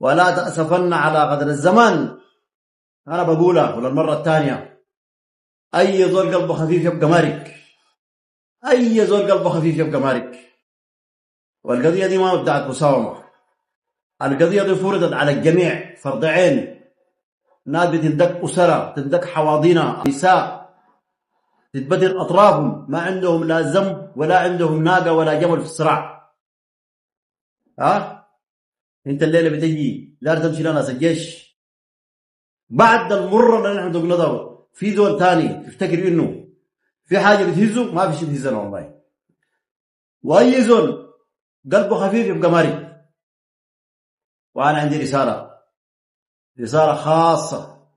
ولا تأسفن على قدر الزمان. أنا بقولها وللمرة الثانية، أي زول قلبه خفيف يبقى مارك، أي زول قلبه خفيف يبقى مارك. والقضية دي ما ابدعت مساومة، القضية دي فرضت على الجميع فرض عين. ناس بتندك أسرة، تندك حواضينا، نساء تتبدل أطرافهم، ما عندهم لا ذنب ولا عندهم ناقة ولا جمل في الصراع. انت الليلة بتجي لا تمشي لناس الجيش بعد المرة اللي نحن دقنا ده، في زول تاني تفتكر انه في حاجة بتهزه، ما في شيء بتهزنا والله. واي زول قلبه خفيف يبقى ماري. وانا عندي رسالة خاصة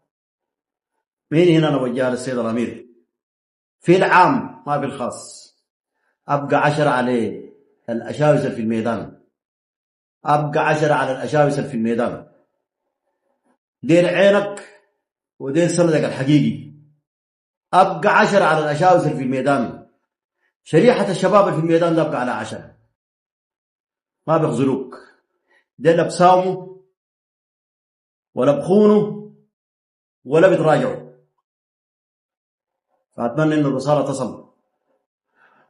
من هنا نوجهها للسيد الامير في العام ما في الخاص. ابقى 10 على الاشاوسر في الميدان، ابقى 10 على الاشاوسر في الميدان. دير عينك ودير سندك الحقيقي. ابقى 10 على الاشاوسر في الميدان. شريحة الشباب في الميدان ده ابقى على 10، ما بيخذلوك. دير لا بساوموا ولا بخونوا ولا بيتراجعوا. فأتمنى إن الرسالة تصل،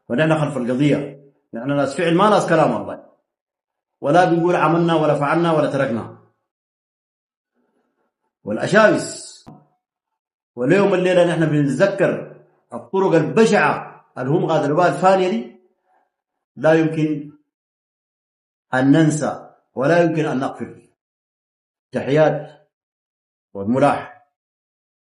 ونحن خلف القضية. نحن ناس فعل ما ناس كلام والله، ولا بنقول عملنا ولا فعلنا ولا تركنا. والأشاوس واليوم الليلة نحن بنتذكر الطرق البشعة اللي هم غادروا بها الفانية دي. لا يمكن أن ننسى ولا يمكن أن نغفر. تحيات والملاح.